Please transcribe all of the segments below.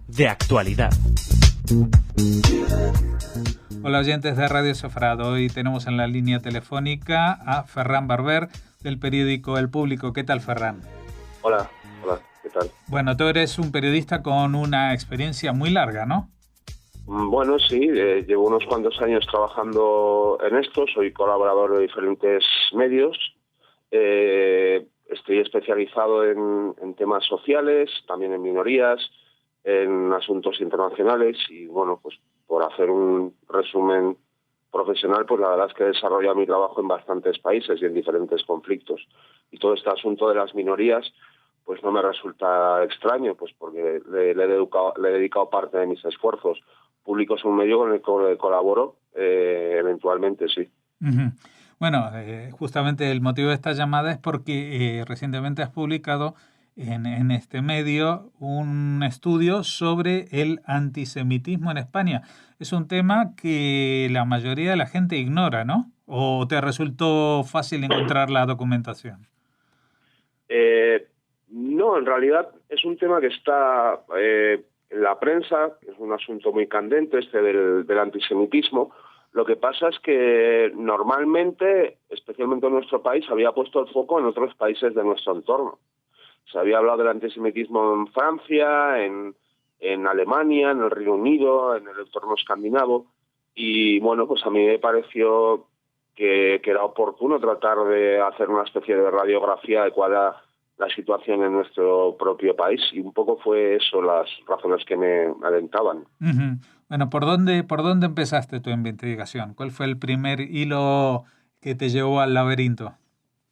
De actualidad. Hola oyentes de Radio Sofrado, hoy tenemos en la línea telefónica a Ferran Barber del periódico El Público. ¿Qué tal, Ferran? Hola, ¿qué tal? Bueno, tú eres un periodista con una experiencia muy larga, ¿no? Bueno, sí, llevo unos cuantos años trabajando en esto, soy colaborador de diferentes medios, estoy especializado en temas sociales, también en minorías, en asuntos internacionales y bueno, pues por hacer un resumen profesional, pues la verdad es que he desarrollado mi trabajo en bastantes países y en diferentes conflictos. Y todo este asunto de las minorías pues no me resulta extraño, pues porque le he dedicado parte de mis esfuerzos. Público es un medio con el que colaboro eventualmente, sí. Uh-huh. Bueno, justamente el motivo de esta llamada es porque recientemente has publicado en este medio un estudio sobre el antisemitismo en España. Es un tema que la mayoría de la gente ignora, ¿no? ¿O te resultó fácil encontrar la documentación? No, en realidad es un tema que está en la prensa, es un asunto muy candente este del antisemitismo. Lo que pasa es que normalmente, especialmente en nuestro país, había puesto el foco en otros países de nuestro entorno. Se había hablado del antisemitismo en Francia, en Alemania, en el Reino Unido, en el entorno escandinavo. Y bueno, pues a mí me pareció que era oportuno tratar de hacer una especie de radiografía de cuál era la situación en nuestro propio país. Y un poco fue eso las razones que me alentaban. Uh-huh. Bueno, ¿por dónde empezaste tu investigación? ¿Cuál fue el primer hilo que te llevó al laberinto?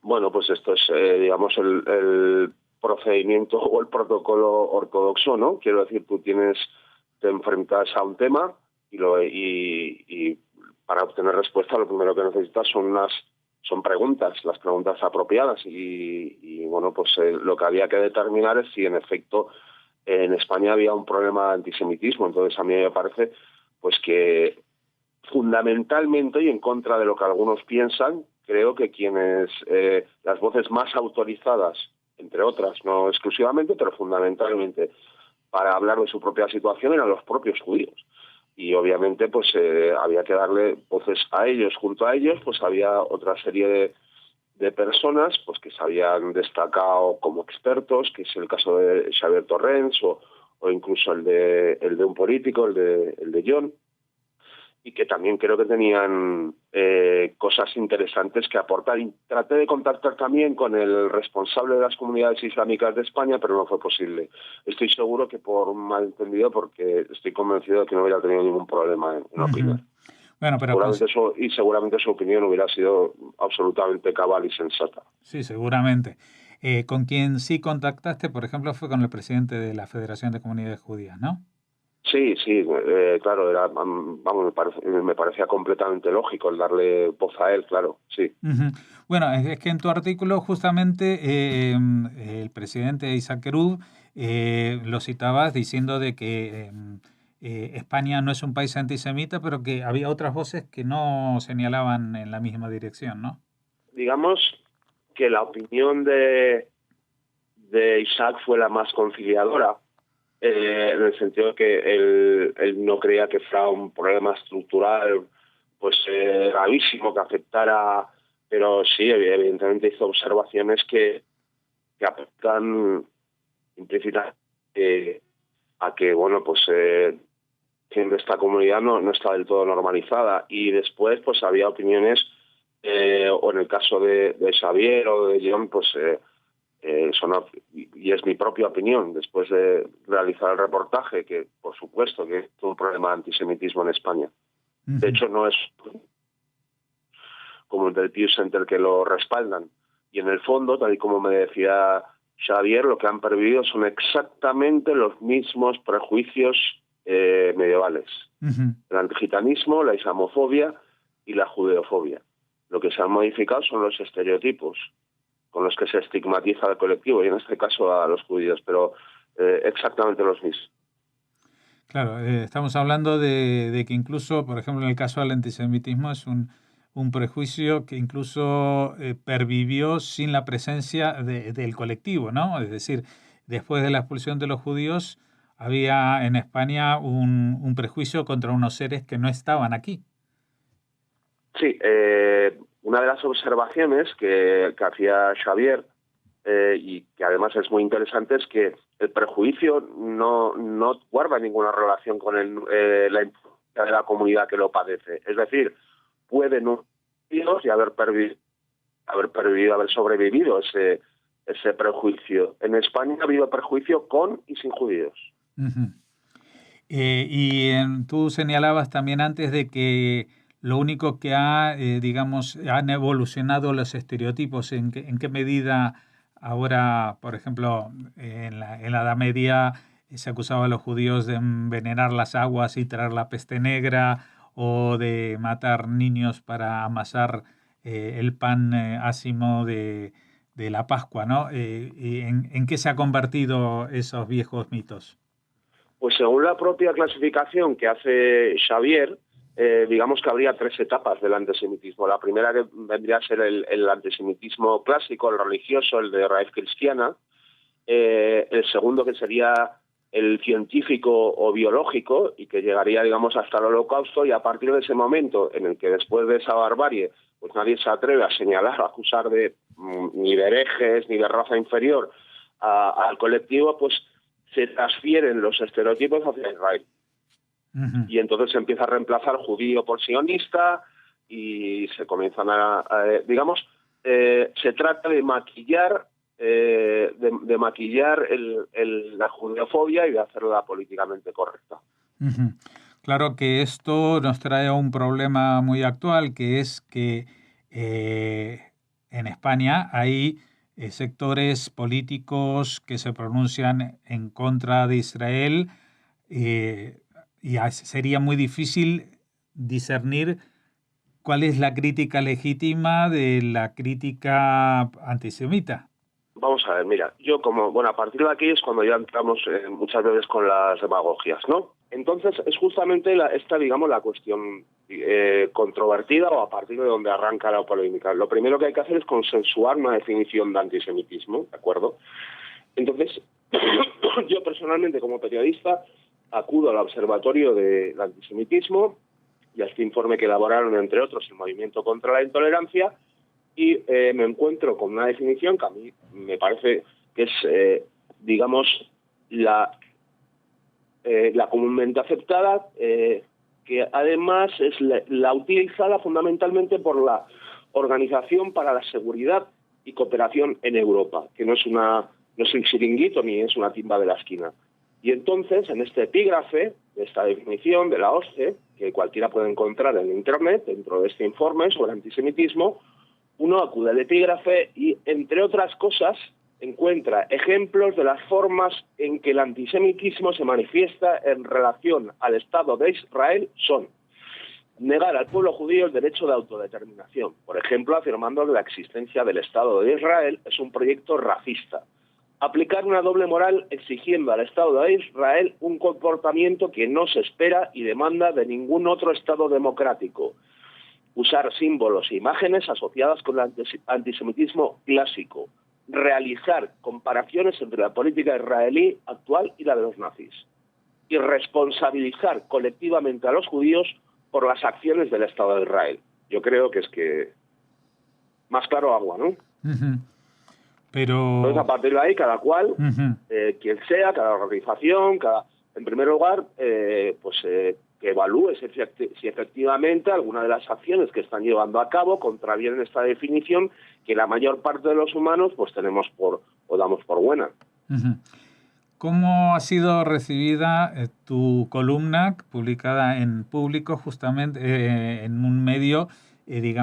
Bueno, pues esto es, digamos, el procedimiento o el protocolo ortodoxo, ¿no? Quiero decir, te enfrentas a un tema y para obtener respuesta lo primero que necesitas son preguntas, las preguntas apropiadas y bueno, pues lo que había que determinar es si en efecto en España había un problema de antisemitismo. Entonces a mí me parece pues que fundamentalmente y en contra de lo que algunos piensan, creo que las voces más autorizadas, entre otras, no exclusivamente, pero fundamentalmente, para hablar de su propia situación eran los propios judíos. Y obviamente pues había que darle voces a ellos. Junto a ellos pues había otra serie de personas pues que se habían destacado como expertos, que es el caso de Xavier Torrens o incluso el de un político, el de John, y que también creo que tenían cosas interesantes que aportar. Y traté de contactar también con el responsable de las comunidades islámicas de España, pero no fue posible. Estoy seguro que por un malentendido, porque estoy convencido de que no hubiera tenido ningún problema en opinar. Bueno, pero seguramente su opinión hubiera sido absolutamente cabal y sensata. Sí, seguramente. Con quien sí contactaste, por ejemplo, fue con el presidente de la Federación de Comunidades Judías, ¿no? Sí, claro, me parecía completamente lógico el darle voz a él, claro, sí. Uh-huh. Bueno, es que en tu artículo justamente el presidente Isaac Herub lo citabas diciendo de que España no es un país antisemita, pero que había otras voces que no señalaban en la misma dirección, ¿no? Digamos que la opinión de Isaac fue la más conciliadora, en el sentido de que él no creía que fuera un problema estructural pues gravísimo que afectara, pero sí, evidentemente hizo observaciones que apuntan implícitamente a que, bueno, pues siempre esta comunidad no está del todo normalizada. Y después pues había opiniones, o en el caso de Xavier o de John, pues y es mi propia opinión, después de realizar el reportaje, que por supuesto que es un problema de antisemitismo en España. Uh-huh. De hecho, no es como el del Pew Center que lo respaldan. Y en el fondo, tal y como me decía Xavier, lo que han pervivido son exactamente los mismos prejuicios medievales. Uh-huh. El antigitanismo, la islamofobia y la judeofobia. Lo que se han modificado son los estereotipos con los que se estigmatiza al colectivo, y en este caso a los judíos, pero exactamente los mismos. Claro, estamos hablando de que incluso, por ejemplo, en el caso del antisemitismo es un prejuicio que incluso pervivió sin la presencia del colectivo, ¿no? Es decir, después de la expulsión de los judíos, había en España un prejuicio contra unos seres que no estaban aquí. Sí, una de las observaciones que hacía Xavier, y que además es muy interesante, es que el prejuicio no guarda ninguna relación con la importancia de la comunidad que lo padece. Es decir, pueden no y haber sobrevivido ese prejuicio. En España ha habido prejuicio con y sin judíos. Uh-huh. Tú señalabas también antes de que lo único que han evolucionado los estereotipos. ¿En qué medida ahora, por ejemplo, en la Edad Media se acusaba a los judíos de envenenar las aguas y traer la peste negra, o de matar niños para amasar el pan ácimo de la Pascua, ¿no? ¿En qué se han convertido esos viejos mitos? Pues según la propia clasificación que hace Xavier, digamos que habría 3 etapas del antisemitismo. La primera, que vendría a ser el antisemitismo clásico, el religioso, el de raíz cristiana. El segundo, que sería el científico o biológico, y que llegaría, digamos, hasta el Holocausto, y a partir de ese momento en el que después de esa barbarie pues nadie se atreve a señalar, a acusar ni de herejes ni de raza inferior al colectivo, pues se transfieren los estereotipos hacia Israel. Uh-huh. Y entonces se empieza a reemplazar judío por sionista, y se comienzan se trata de maquillar la judeofobia y de hacerla políticamente correcta. Uh-huh. Claro que esto nos trae a un problema muy actual, que es que en España hay sectores políticos que se pronuncian en contra de Israel, y sería muy difícil discernir cuál es la crítica legítima de la crítica antisemita. Vamos a ver, mira, a partir de aquí es cuando ya entramos muchas veces con las demagogias, ¿no? Entonces es justamente la cuestión controvertida, o a partir de donde arranca la polémica. Lo primero que hay que hacer es consensuar una definición de antisemitismo, ¿de acuerdo? Entonces, yo personalmente, como periodista, acudo al Observatorio del Antisemitismo y a este informe que elaboraron, entre otros, el Movimiento contra la Intolerancia, y me encuentro con una definición que a mí me parece que es, la comúnmente aceptada, que además es la utilizada fundamentalmente por la Organización para la Seguridad y Cooperación en Europa, que no es un chiringuito ni es una timba de la esquina. Y entonces, en este epígrafe de esta definición de la OSCE, que cualquiera puede encontrar en Internet, dentro de este informe sobre antisemitismo, uno acude al epígrafe y, entre otras cosas, encuentra ejemplos de las formas en que el antisemitismo se manifiesta en relación al Estado de Israel. Son: negar al pueblo judío el derecho de autodeterminación, por ejemplo, afirmando que la existencia del Estado de Israel es un proyecto racista; aplicar una doble moral exigiendo al Estado de Israel un comportamiento que no se espera y demanda de ningún otro Estado democrático; usar símbolos e imágenes asociadas con el antisemitismo clásico; realizar comparaciones entre la política israelí actual y la de los nazis; y responsabilizar colectivamente a los judíos por las acciones del Estado de Israel. Yo creo que es que más claro agua, ¿no? Uh-huh. Pero... Entonces, a partir de ahí, cada cual, quien sea, cada organización, en primer lugar, que evalúe si efectivamente alguna de las acciones que están llevando a cabo contravienen esta definición que la mayor parte de los humanos pues damos por buena. Uh-huh. ¿Cómo ha sido recibida tu columna publicada en Público, justamente en un medio, que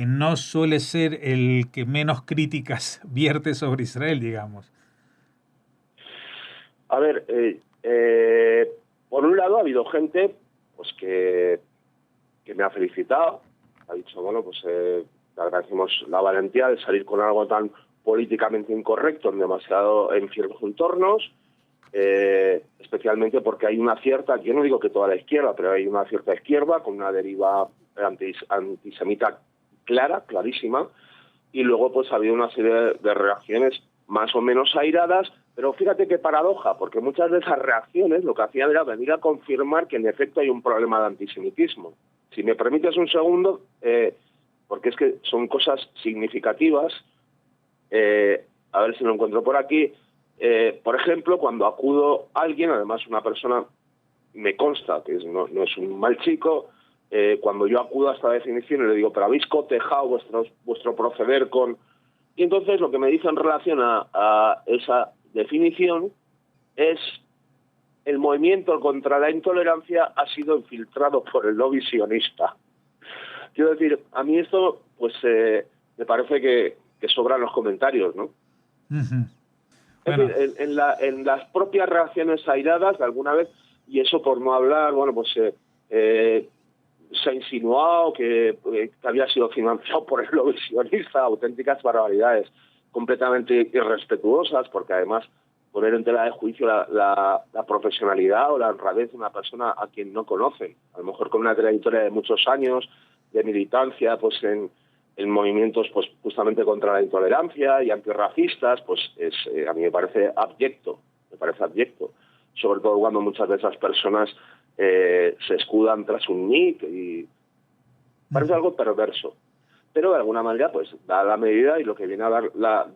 no suele ser el que menos críticas vierte sobre Israel, digamos? A ver, por un lado ha habido gente pues que me ha felicitado, ha dicho, te agradecemos la valentía de salir con algo tan políticamente incorrecto en ciertos entornos, especialmente porque hay una cierta, yo no digo que toda la izquierda, pero hay una cierta izquierda con una deriva antisemita clarísima, y luego pues ha habido una serie de reacciones más o menos airadas, pero fíjate qué paradoja, porque muchas de esas reacciones lo que hacían era venir a confirmar que en efecto hay un problema de antisemitismo. Si me permites un segundo, porque es que son cosas significativas, a ver si lo encuentro por aquí. Por ejemplo, cuando acudo a alguien, además una persona, me consta que no es un mal chico, cuando yo acudo a esta definición y le digo, pero habéis cotejado vuestro proceder con... Y entonces lo que me dice en relación a esa definición es: el movimiento contra la intolerancia ha sido infiltrado por el lobby sionista. Quiero decir, a mí esto pues me parece que sobran los comentarios, ¿no? Uh-huh. Es Bueno. decir, en las propias reacciones airadas de alguna vez, y eso por no hablar, bueno, pues se ha insinuado que había sido financiado por el lobby sionista, auténticas barbaridades completamente irrespetuosas, porque además poner en tela de juicio la profesionalidad o la honradez de una persona a quien no conocen, a lo mejor con una trayectoria de muchos años de militancia pues en movimientos pues justamente contra la intolerancia y antirracistas, pues a mí me parece abyecto, sobre todo cuando muchas de esas personas se escudan tras un nick y parece algo perverso, pero de alguna manera pues da la medida y lo que viene a dar la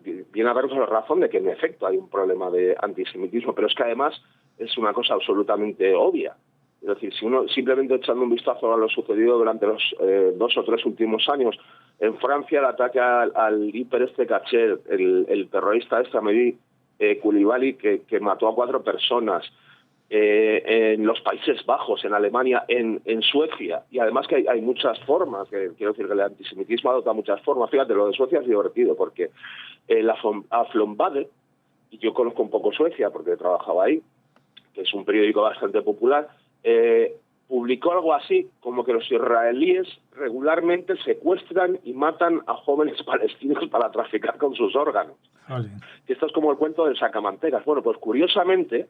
razón de que en efecto hay un problema de antisemitismo, pero es que además es una cosa absolutamente obvia. Es decir, si uno simplemente echando un vistazo a lo sucedido durante los 2 o 3 últimos años en Francia, el ataque al Hiper Caché, el terrorista Amédi Coulibaly que mató a 4 personas, en los Países Bajos, en Alemania, en Suecia, y además que hay muchas formas, quiero decir que el antisemitismo adopta muchas formas. Fíjate, lo de Suecia es divertido porque la Aftonbladet, y yo conozco un poco Suecia porque trabajaba ahí, que es un periódico bastante popular, publicó algo así como que los israelíes regularmente secuestran y matan a jóvenes palestinos para traficar con sus órganos. Y esto es como el cuento del sacamantecas. Bueno, pues curiosamente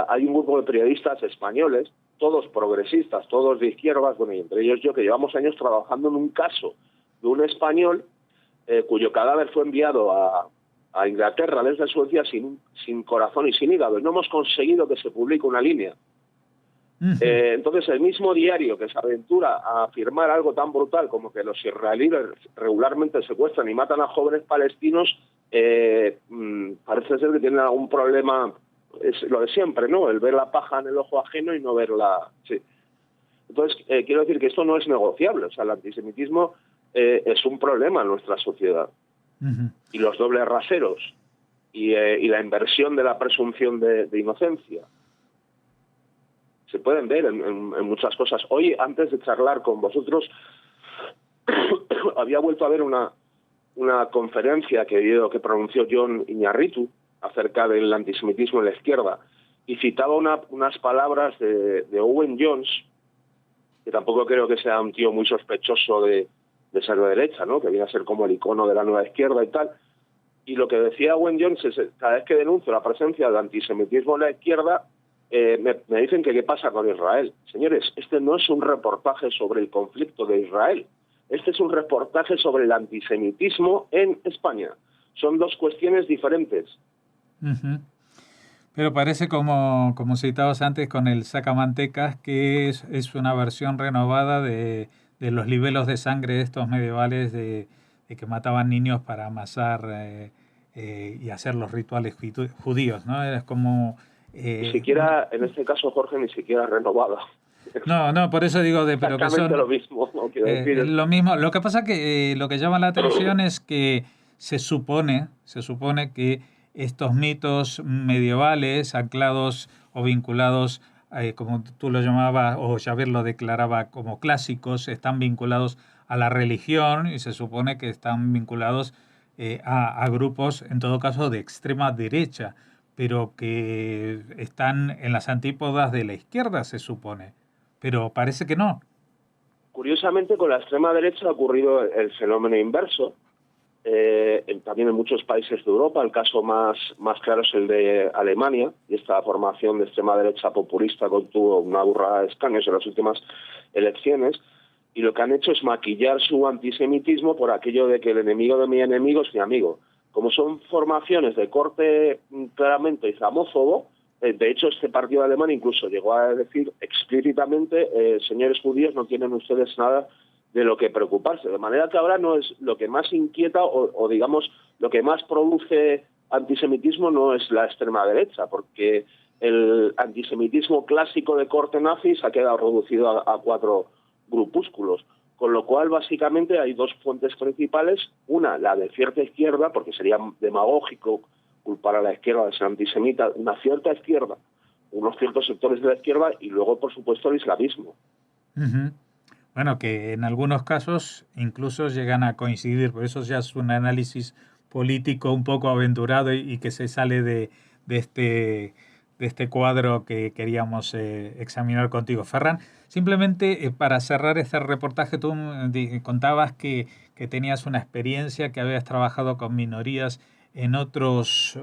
hay un grupo de periodistas españoles, todos progresistas, todos de izquierdas, bueno, y entre ellos yo, que llevamos años trabajando en un caso de un español cuyo cadáver fue enviado a Inglaterra desde Suecia sin corazón y sin hígado, y no hemos conseguido que se publique una línea. Entonces el mismo diario que se aventura a afirmar algo tan brutal como que los israelíes regularmente secuestran y matan a jóvenes palestinos, parece ser que tienen algún problema. Es lo de siempre, ¿no? El ver la paja en el ojo ajeno y no verla. Sí. Entonces, quiero decir que esto no es negociable. O sea, el antisemitismo es un problema en nuestra sociedad. Uh-huh. Y los dobles raseros y la inversión de la presunción de inocencia se pueden ver en muchas cosas. Hoy, antes de charlar con vosotros, había vuelto a ver una conferencia que pronunció Jon Iñárritu acerca del antisemitismo en la izquierda, y citaba unas palabras de Owen Jones, que tampoco creo que sea un tío muy sospechoso de ser de derecha, ¿no? Que viene a ser como el icono de la nueva izquierda y tal. Y lo que decía Owen Jones es: cada vez que denuncio la presencia del antisemitismo en la izquierda, me dicen que qué pasa con Israel. Señores, este no es un reportaje sobre el conflicto de Israel, este es un reportaje sobre el antisemitismo en España. Son 2 cuestiones diferentes. Uh-huh. Pero parece, como citabas antes con el sacamantecas, que es una versión renovada de los libelos de sangre estos medievales de que mataban niños para amasar y hacer los rituales judíos, ¿no? Es como... ni siquiera, en este caso, Jorge, ni siquiera renovada. No, por eso digo pero que son lo mismo, no quiero decir. Lo mismo. Lo que pasa que lo que llama la atención es que se supone que estos mitos medievales anclados o vinculados, como tú lo llamabas, o Xavier lo declaraba como clásicos, están vinculados a la religión, y se supone que están vinculados a grupos, en todo caso, de extrema derecha, pero que están en las antípodas de la izquierda, se supone. Pero parece que no. Curiosamente, con la extrema derecha ha ocurrido el fenómeno inverso. También en muchos países de Europa, el caso más claro es el de Alemania, y esta formación de extrema derecha populista contuvo una burrada de escaños en las últimas elecciones. y lo que han hecho es maquillar su antisemitismo por aquello de que el enemigo de mi enemigo es mi amigo. Como son formaciones de corte claramente islamófobo, de hecho este partido alemán incluso llegó a decir explícitamente, señores judíos, no tienen ustedes nada de lo que preocuparse. De manera que ahora no es lo que más inquieta o digamos, lo que más produce antisemitismo no es la extrema derecha, porque el antisemitismo clásico de corte nazi se ha quedado reducido a 4 grupúsculos. Con lo cual, básicamente, hay 2 fuentes principales. Una, la de cierta izquierda, porque sería demagógico culpar a la izquierda de ser antisemita, una cierta izquierda, unos ciertos sectores de la izquierda, y luego, por supuesto, el islamismo. Uh-huh. Bueno, que en algunos casos incluso llegan a coincidir, pero eso ya es un análisis político un poco aventurado y que se sale de este cuadro que queríamos examinar contigo. Ferran, simplemente para cerrar este reportaje, tú contabas que tenías una experiencia, que habías trabajado con minorías en otros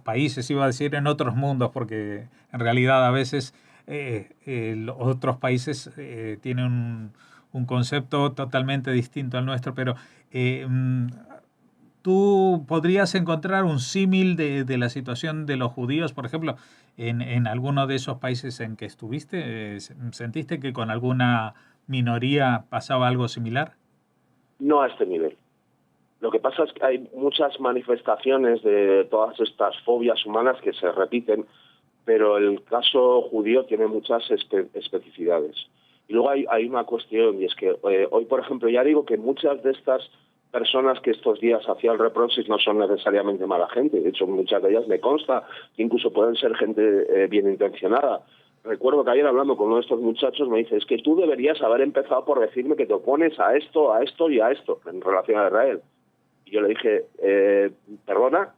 países, iba a decir en otros mundos, porque en realidad a veces los otros países tienen un concepto totalmente distinto al nuestro, pero ¿tú podrías encontrar un símil de la situación de los judíos, por ejemplo, en alguno de esos países en que estuviste? ¿Sentiste que con alguna minoría pasaba algo similar? No a este nivel. Lo que pasa es que hay muchas manifestaciones de todas estas fobias humanas que se repiten, pero el caso judío tiene muchas especificidades. Y luego hay una cuestión, y es que hoy, por ejemplo, ya digo que muchas de estas personas que estos días hacían reproches no son necesariamente mala gente. De hecho, muchas de ellas me consta que incluso pueden ser gente bien intencionada. Recuerdo que ayer hablando con uno de estos muchachos me dice, es que tú deberías haber empezado por decirme que te opones a esto y a esto en relación a Israel. Y yo le dije, perdona,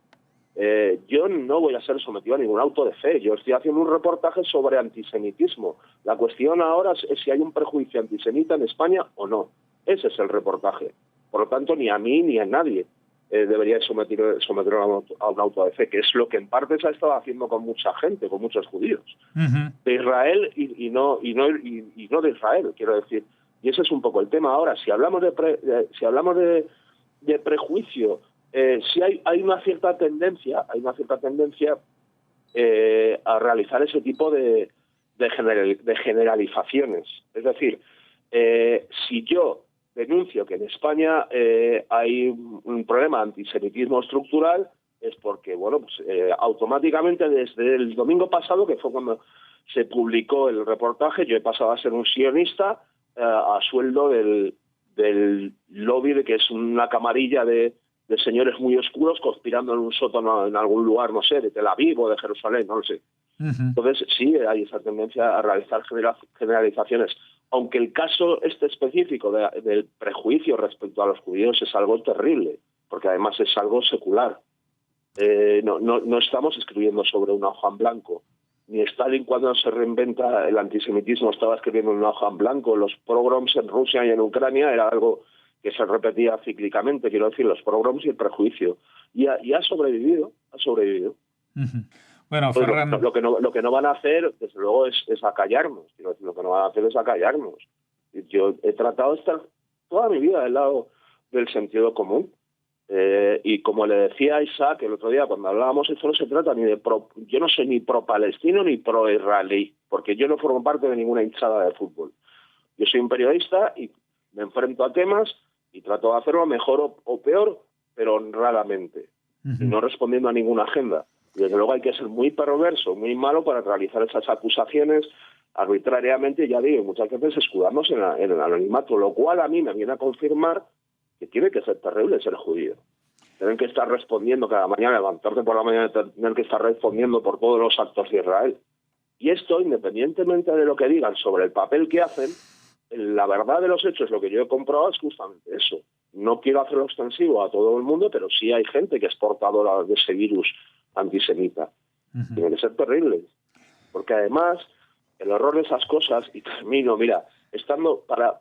yo no voy a ser sometido a ningún auto de fe. Yo estoy haciendo un reportaje sobre antisemitismo. La cuestión ahora es si hay un prejuicio antisemita en España o no. Ese es el reportaje. Por lo tanto, ni a mí ni a nadie debería someter a un auto de fe, que es lo que en parte se ha estado haciendo con mucha gente, con muchos judíos. Uh-huh. De Israel y no de Israel, quiero decir. Y ese es un poco el tema. Ahora, si hablamos de prejuicio, sí hay una cierta tendencia a realizar ese tipo de generalizaciones. Es decir, si yo denuncio que en España hay un problema de antisemitismo estructural, es porque, bueno, pues automáticamente desde el domingo pasado, que fue cuando se publicó el reportaje, yo he pasado a ser un sionista a sueldo del lobby, de que es una camarilla de señores muy oscuros conspirando en un sótano en algún lugar, no sé, de Tel Aviv o de Jerusalén, no lo sé. Uh-huh. Entonces sí hay esa tendencia a realizar generalizaciones, aunque el caso este específico del prejuicio respecto a los judíos es algo terrible, porque además es algo secular. No estamos escribiendo sobre una hoja en blanco. Ni Stalin, cuando se reinventa el antisemitismo, estaba escribiendo en una hoja en blanco. Los pogroms en Rusia y en Ucrania era algo que se repetía cíclicamente, quiero decir, los pogroms y el prejuicio. Y ha sobrevivido. Uh-huh. Bueno, pues Ferran... lo que no van a hacer, desde luego, es acallarnos. Quiero decir, lo que no van a hacer es acallarnos. Yo he tratado de estar toda mi vida del lado del sentido común. Y como le decía a Isaac el otro día cuando hablábamos, esto no se trata ni de yo no soy ni pro-palestino ni pro-israelí, porque yo no formo parte de ninguna hinchada de fútbol. Yo soy un periodista y me enfrento a temas y trato de hacerlo mejor o peor, pero honradamente, y no respondiendo a ninguna agenda. Y desde luego hay que ser muy perverso, muy malo para realizar esas acusaciones arbitrariamente, ya digo, muchas veces escudándose en el anonimato, lo cual a mí me viene a confirmar que tiene que ser terrible ser judío. Tienen que estar respondiendo cada mañana, levantarte por la mañana, tener que estar respondiendo por todos los actos de Israel. Y esto, independientemente de lo que digan sobre el papel que hacen, la verdad de los hechos, lo que yo he comprobado es justamente eso. No quiero hacerlo extensivo a todo el mundo, pero sí hay gente que es portadora de ese virus antisemita. Uh-huh. Tiene que ser terrible. Porque además, el horror de esas cosas, y termino, mira, estando para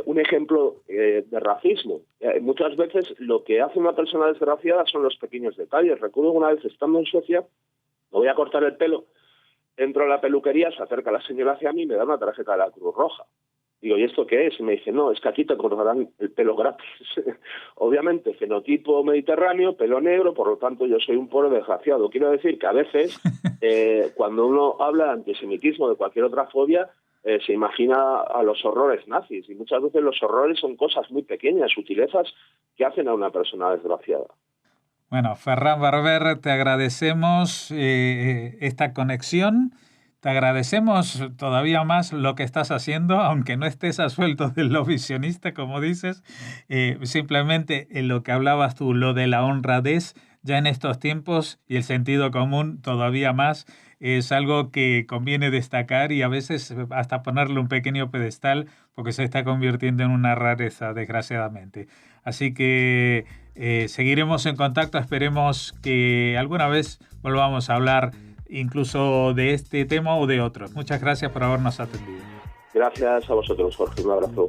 un ejemplo de racismo. Muchas veces lo que hace una persona desgraciada son los pequeños detalles. Recuerdo una vez estando en Suecia, me voy a cortar el pelo, entro a la peluquería, se acerca la señora hacia mí y me da una tarjeta de la Cruz Roja. Digo, ¿y esto qué es? Y me dice, no, es que aquí te cortarán el pelo gratis. Obviamente, fenotipo mediterráneo, pelo negro, por lo tanto yo soy un pobre desgraciado. Quiero decir que a veces, cuando uno habla de antisemitismo, de cualquier otra fobia, se imagina a los horrores nazis. Y muchas veces los horrores son cosas muy pequeñas, sutilezas, que hacen a una persona desgraciada. Bueno, Ferran Barber, te agradecemos esta conexión. Te agradecemos todavía más lo que estás haciendo, aunque no estés a sueldo del lo visionista, como dices. Simplemente en lo que hablabas tú, lo de la honradez, ya en estos tiempos, y el sentido común todavía más, es algo que conviene destacar y a veces hasta ponerle un pequeño pedestal, porque se está convirtiendo en una rareza, desgraciadamente. Así que seguiremos en contacto, esperemos que alguna vez volvamos a hablar incluso de este tema o de otros. Muchas gracias por habernos atendido. Gracias a vosotros, Jorge. Un abrazo.